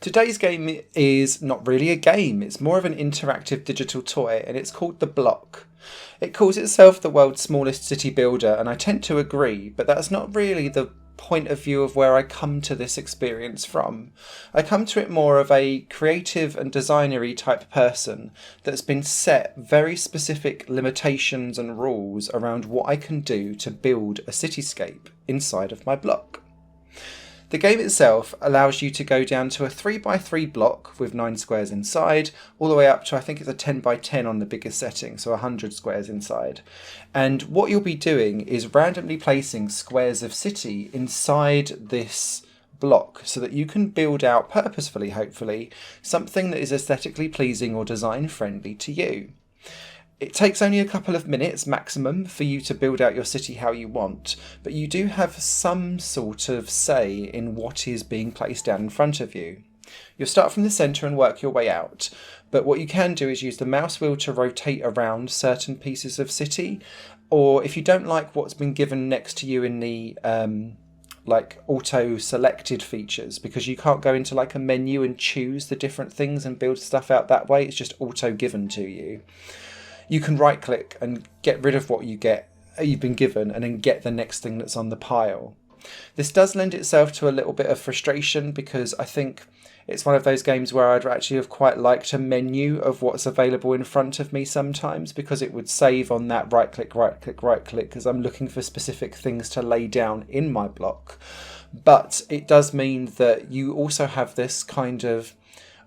Today's game is not really a game, it's more of an interactive digital toy, and it's called The Block. It calls itself the world's smallest city builder, and I tend to agree, but that's not really the point of view of where I come to this experience from. I come to it more of a creative and designery type person that's been set very specific limitations and rules around what I can do to build a cityscape inside of my block. The game itself allows you to go down to a 3x3 block with 9 squares inside, all the way up to I think it's a 10x10 on the biggest setting, so 100 squares inside. And what you'll be doing is randomly placing squares of city inside this block so that you can build out purposefully, hopefully, something that is aesthetically pleasing or design friendly to you. It takes only a couple of minutes maximum for you to build out your city how you want, but you do have some sort of say in what is being placed down in front of you. You'll start from the centre and work your way out, but what you can do is use the mouse wheel to rotate around certain pieces of city, or if you don't like what's been given next to you in the auto selected features, because you can't go into like a menu and choose the different things and build stuff out that way, it's just auto given to you. You can right click and get rid of what you've been given and then get the next thing that's on the pile. This does lend itself to a little bit of frustration because I think it's one of those games where I'd actually have quite liked a menu of what's available in front of me sometimes, because it would save on that right click because I'm looking for specific things to lay down in my block. But it does mean that you also have this kind of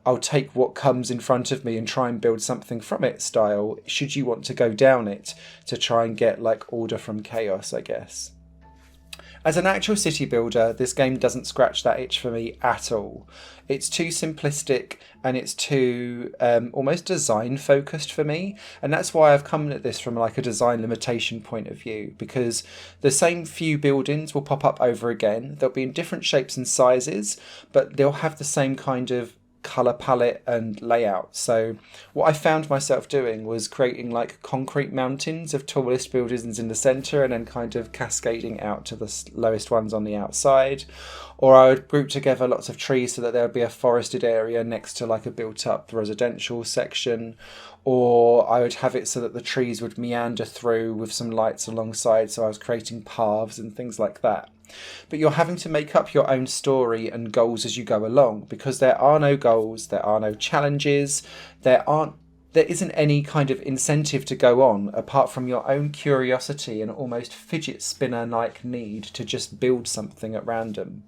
I'll take what comes in front of me and try and build something from it style, should you want to go down it to try and get like order from chaos, I guess. As an actual city builder, this game doesn't scratch that itch for me at all. It's too simplistic and it's too almost design focused for me, and that's why I've come at this from like a design limitation point of view, because the same few buildings will pop up over again. They'll be in different shapes and sizes, but they'll have the same kind of colour palette and layout. So what I found myself doing was creating like concrete mountains of tallest buildings in the centre and then kind of cascading out to the lowest ones on the outside. Or I would group together lots of trees so that there would be a forested area next to like a built up residential section. Or I would have it so that the trees would meander through with some lights alongside, so I was creating paths and things like that. But you're having to make up your own story and goals as you go along, because there are no goals, there are no challenges, there isn't any kind of incentive to go on apart from your own curiosity and almost fidget spinner-like need to just build something at random.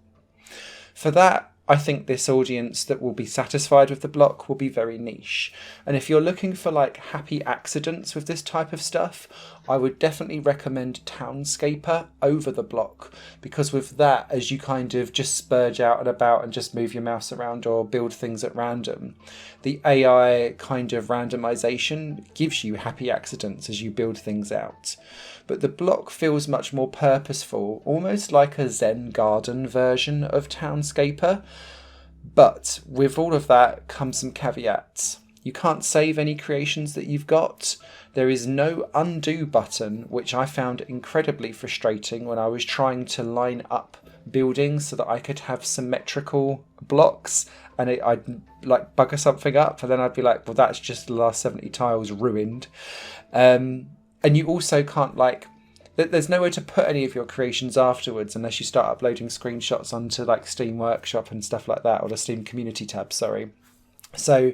For that, I think this audience that will be satisfied with the block will be very niche. And if you're looking for like happy accidents with this type of stuff, I would definitely recommend Townscaper over the block, because with that, as you kind of just spurge out and about and just move your mouse around or build things at random, the AI kind of randomization gives you happy accidents as you build things out. But the block feels much more purposeful, almost like a Zen garden version of Townscaper. But with all of that comes some caveats. You can't save any creations that you've got. There is no undo button, which I found incredibly frustrating when I was trying to line up buildings so that I could have symmetrical blocks, and I'd like bugger something up and then I'd be like, well, that's just the last 70 tiles ruined. And you also can't there's nowhere to put any of your creations afterwards unless you start uploading screenshots onto like Steam Workshop and stuff like that, or the Steam Community tab, sorry. So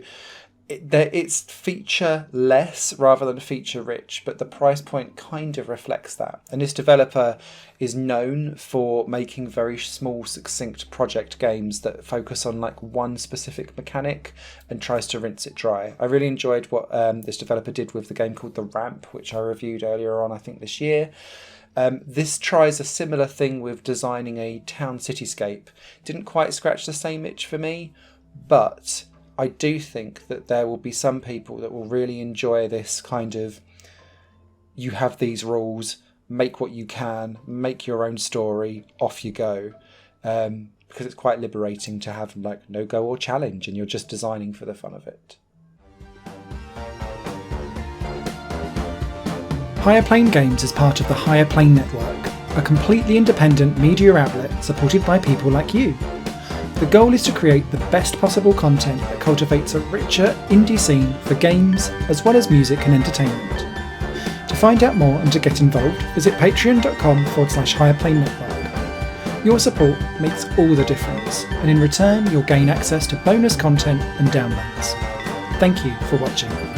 it's feature less rather than feature rich, but the price point kind of reflects that. And this developer is known for making very small, succinct project games that focus on like one specific mechanic and tries to rinse it dry. I really enjoyed what this developer did with the game called The Ramp, which I reviewed earlier on, I think this year. This tries a similar thing with designing a town cityscape. Didn't quite scratch the same itch for me, but I do think that there will be some people that will really enjoy this kind of, you have these rules, make what you can, make your own story, off you go. Because it's quite liberating to have like no go or challenge and you're just designing for the fun of it. Higher Plane Games is part of the Higher Plane Network, a completely independent media outlet supported by people like you. The goal is to create the best possible content that cultivates a richer indie scene for games as well as music and entertainment. To find out more and to get involved, visit patreon.com/higherplane network. Your support makes all the difference, and in return you'll gain access to bonus content and downloads. Thank you for watching.